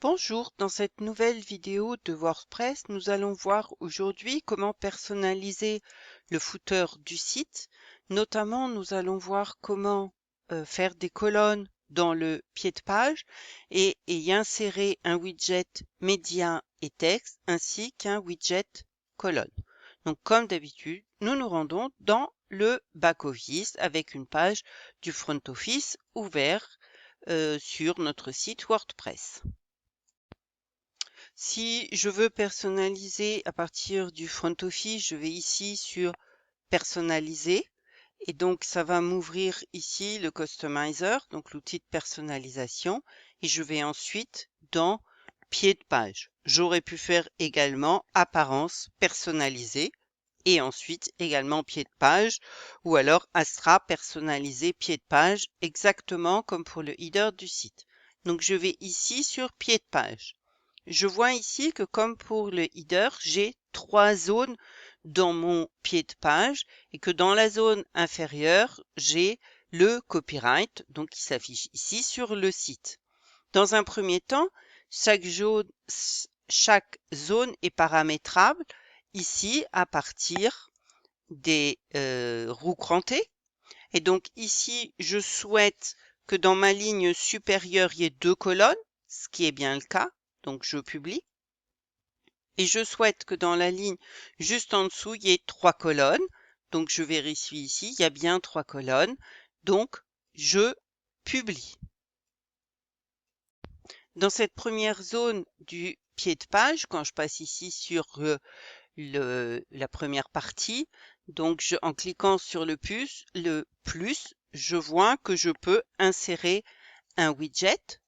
Bonjour, dans cette nouvelle vidéo de WordPress, nous allons voir aujourd'hui comment personnaliser le footer du site. Notamment, nous allons voir comment faire des colonnes dans le pied de page et y insérer un widget média et texte ainsi qu'un widget colonne. Donc, comme d'habitude, nous nous rendons dans le back-office avec une page du front office ouvert sur notre site WordPress. Si je veux personnaliser à partir du front office, je vais ici sur personnaliser et donc ça va m'ouvrir ici le customizer, donc l'outil de personnalisation, et je vais ensuite dans pied de page. J'aurais pu faire également apparence personnalisée et ensuite également pied de page ou alors Astra personnalisé pied de page exactement comme pour le header du site. Donc je vais ici sur pied de page. Je vois ici que comme pour le header, j'ai 3 zones dans mon pied de page et que dans la zone inférieure, j'ai le copyright, donc qui s'affiche ici sur le site. Dans un premier temps, chaque zone est paramétrable ici à partir des roues crantées. Et donc ici, je souhaite que dans ma ligne supérieure, il y ait 2 colonnes, ce qui est bien le cas. Donc je publie. Et je souhaite que dans la ligne juste en dessous, il y ait 3 colonnes. Donc je vérifie ici, il y a bien 3 colonnes. Donc je publie. Dans cette première zone du pied de page, quand je passe ici sur la première partie, donc en cliquant sur le plus, je vois que je peux insérer un widget.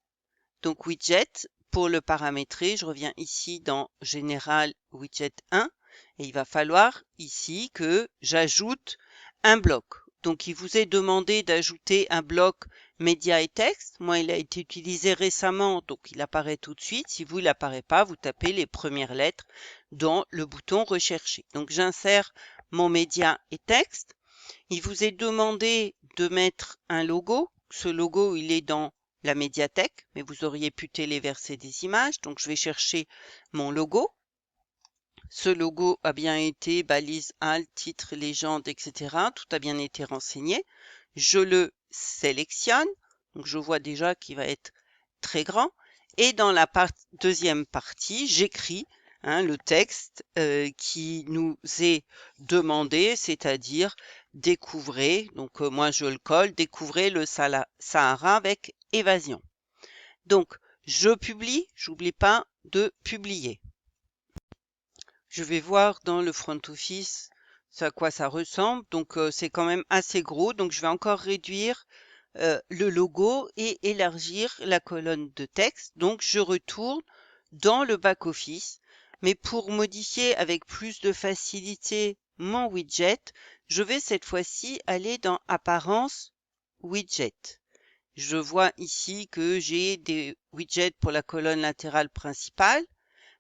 Donc widget, pour le paramétrer, je reviens ici dans Général Widget 1 et il va falloir ici que j'ajoute un bloc. Donc il vous est demandé d'ajouter un bloc média et texte. Moi, il a été utilisé récemment, donc il apparaît tout de suite. Si vous, il n'apparaît pas, vous tapez les premières lettres dans le bouton rechercher. Donc j'insère mon média et texte. Il vous est demandé de mettre un logo. Ce logo, il est dans la médiathèque, mais vous auriez pu téléverser des images. Donc, je vais chercher mon logo. Ce logo a bien été balise alt, titre, légende, etc. Tout a bien été renseigné. Je le sélectionne. Donc, je vois déjà qu'il va être très grand. Et dans la deuxième partie, j'écris le texte qui nous est demandé, c'est-à-dire découvrez, donc moi je le colle, découvrez le Sahara avec évasion. Donc je publie, j'oublie pas de publier. Je vais voir dans le front office à quoi ça ressemble, donc c'est quand même assez gros, donc je vais encore réduire le logo et élargir la colonne de texte. Donc je retourne dans le back-office, mais pour modifier avec plus de facilité mon widget, je vais cette fois-ci aller dans Apparence Widget. Je vois ici que j'ai des widgets pour la colonne latérale principale,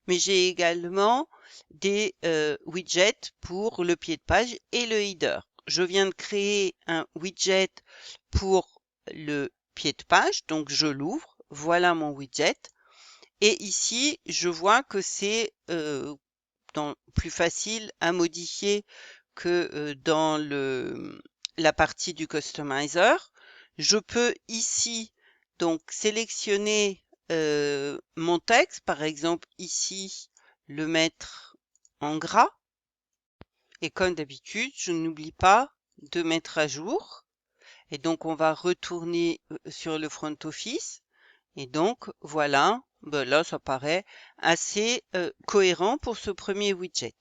mais j'ai également des widgets pour le pied de page et le header. Je viens de créer un widget pour le pied de page, donc je l'ouvre, voilà mon widget. Et ici, je vois que c'est plus facile à modifier que dans la partie du customizer. Je peux ici donc sélectionner mon texte, par exemple ici le mettre en gras. Et comme d'habitude, je n'oublie pas de mettre à jour. Et donc on va retourner sur le front office. Et donc voilà, ben là ça paraît assez cohérent pour ce premier widget.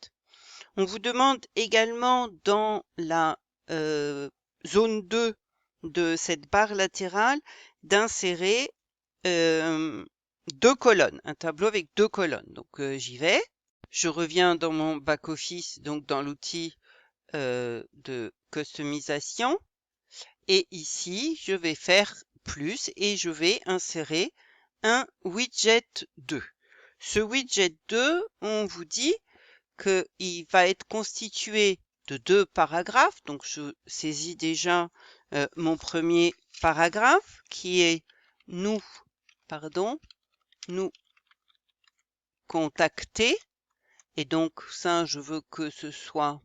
On vous demande également dans la zone 2 de cette barre latérale d'insérer 2 colonnes, un tableau avec 2 colonnes. Donc j'y vais. Je reviens dans mon back-office, donc dans l'outil de customisation. Et ici, je vais faire plus et je vais insérer un widget 2. Ce widget 2, on vous dit qu'il va être constitué de 2 paragraphes. Donc, je saisis déjà mon premier paragraphe qui est nous contacter. Et donc ça, je veux que ce soit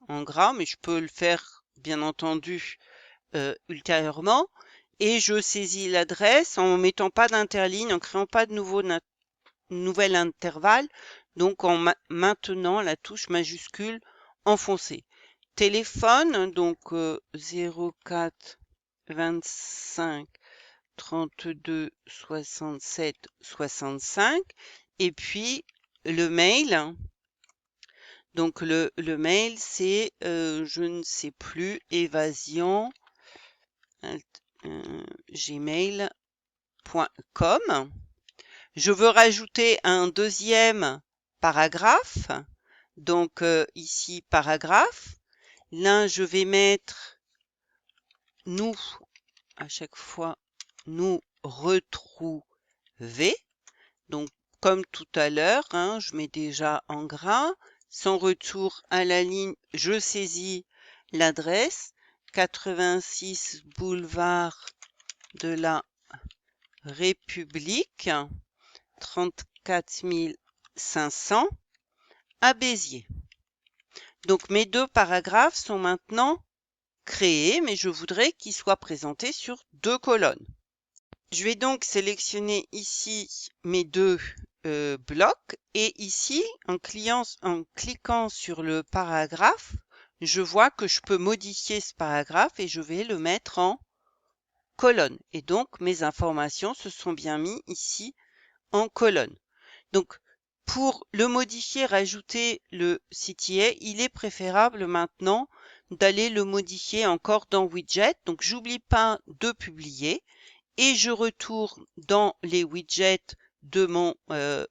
en gras, mais je peux le faire bien entendu ultérieurement. Et je saisis l'adresse en mettant pas d'interligne, en créant pas de nouvel intervalle, donc en maintenant la touche majuscule enfoncée. Téléphone, donc 04 25 32 67 65, et puis le mail. Donc le mail, c'est je ne sais plus, évasion gmail.com. Je veux rajouter un deuxième paragraphe. Donc ici, paragraphe. Là, je vais mettre nous, à chaque fois, nous retrouver. Donc, comme tout à l'heure, hein, je mets déjà en gras. Sans retour à la ligne, je saisis l'adresse 86 boulevard de la République, 34 500 à Béziers. Donc mes deux paragraphes sont maintenant créés, mais je voudrais qu'ils soient présentés sur deux colonnes. Je vais donc sélectionner ici mes deux blocs et ici, en cliquant sur le paragraphe, je vois que je peux modifier ce paragraphe et je vais le mettre en colonne. Et donc, mes informations se sont bien mis ici en colonne. Donc, pour le modifier, rajouter le CTA, il est préférable maintenant d'aller le modifier encore dans Widget. Donc, j'oublie pas de publier et je retourne dans les widgets de mon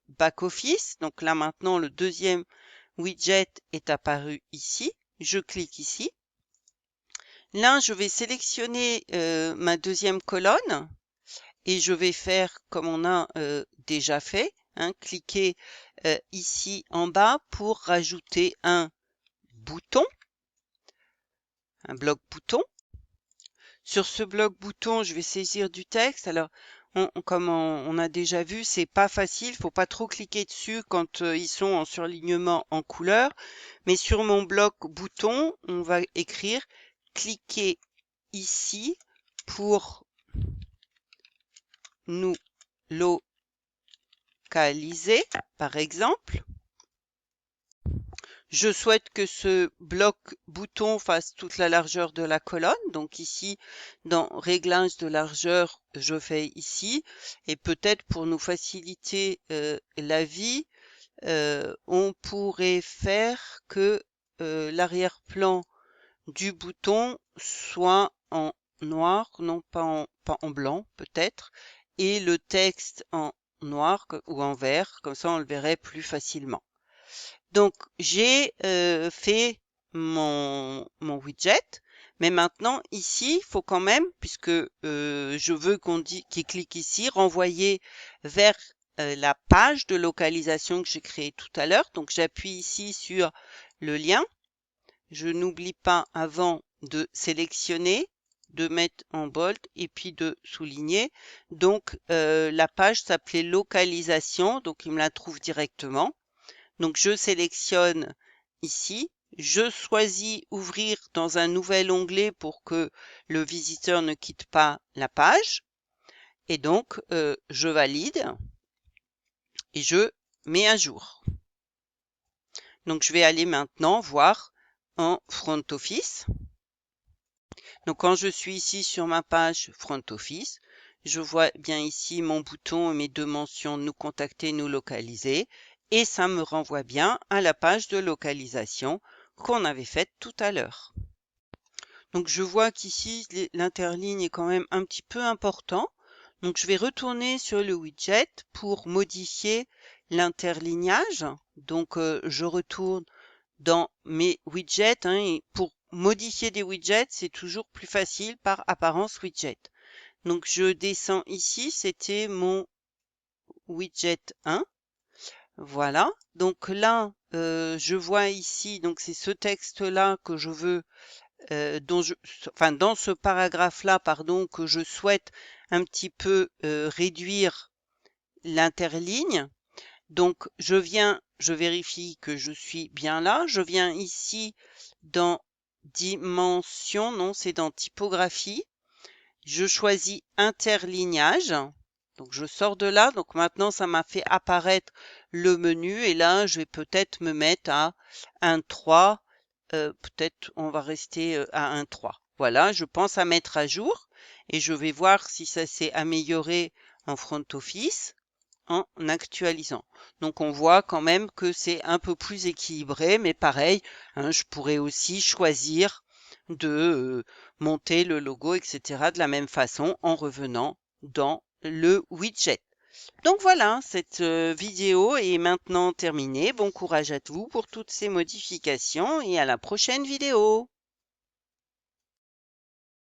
back-office. Donc là, maintenant, le deuxième widget est apparu ici. Je clique ici. Là, je vais sélectionner ma deuxième colonne et je vais faire comme on a déjà fait, hein, cliquer ici en bas pour rajouter un bouton, un bloc bouton. Sur ce bloc bouton, je vais saisir du texte. Alors, comme on a déjà vu, c'est pas facile, faut pas trop cliquer dessus quand ils sont en surlignement en couleur. Mais sur mon bloc bouton, on va écrire cliquez ici pour nous localiser, par exemple. Je souhaite que ce bloc bouton fasse toute la largeur de la colonne. Donc ici, dans Réglages de largeur, je fais ici. Et peut-être pour nous faciliter la vie, on pourrait faire que l'arrière-plan du bouton soit en noir, non pas en blanc peut-être, et le texte en noir ou en vert, comme ça on le verrait plus facilement. Donc j'ai fait mon widget, mais maintenant ici il faut quand même, puisque je veux qu'il clique ici, renvoyer vers la page de localisation que j'ai créée tout à l'heure. Donc j'appuie ici sur le lien. Je n'oublie pas avant de sélectionner, de mettre en bold et puis de souligner. Donc la page s'appelait localisation, donc il me la trouve directement. Donc je sélectionne ici, je choisis ouvrir dans un nouvel onglet pour que le visiteur ne quitte pas la page. Et donc je valide et je mets à jour. Donc je vais aller maintenant voir en front office. Donc quand je suis ici sur ma page front office, je vois bien ici mon bouton et mes deux mentions nous contacter, nous localiser, et ça me renvoie bien à la page de localisation qu'on avait faite tout à l'heure. Donc je vois qu'ici l'interligne est quand même un petit peu important. Donc je vais retourner sur le widget pour modifier l'interlignage. Donc je retourne dans mes widgets, hein, et pour modifier des widgets, c'est toujours plus facile par apparence widget. Donc je descends ici, c'était mon widget 1. Voilà. Donc là, je vois ici, donc c'est ce texte-là que je veux, dans ce paragraphe-là, pardon, que je souhaite un petit peu réduire l'interligne. Donc, je vérifie que je suis bien là. Je viens ici dans Dimension, non, c'est dans Typographie. Je choisis Interlignage. Donc, je sors de là. Donc, maintenant, ça m'a fait apparaître le menu. Et là, je vais peut-être me mettre à 1,3. Peut-être on va rester à 1,3. Voilà, je pense à mettre à jour. Et je vais voir si ça s'est amélioré en front office en actualisant. Donc on voit quand même que c'est un peu plus équilibré, mais pareil, hein, je pourrais aussi choisir de monter le logo, etc. de la même façon en revenant dans le widget. Donc voilà, cette vidéo est maintenant terminée. Bon courage à vous pour toutes ces modifications et à la prochaine vidéo.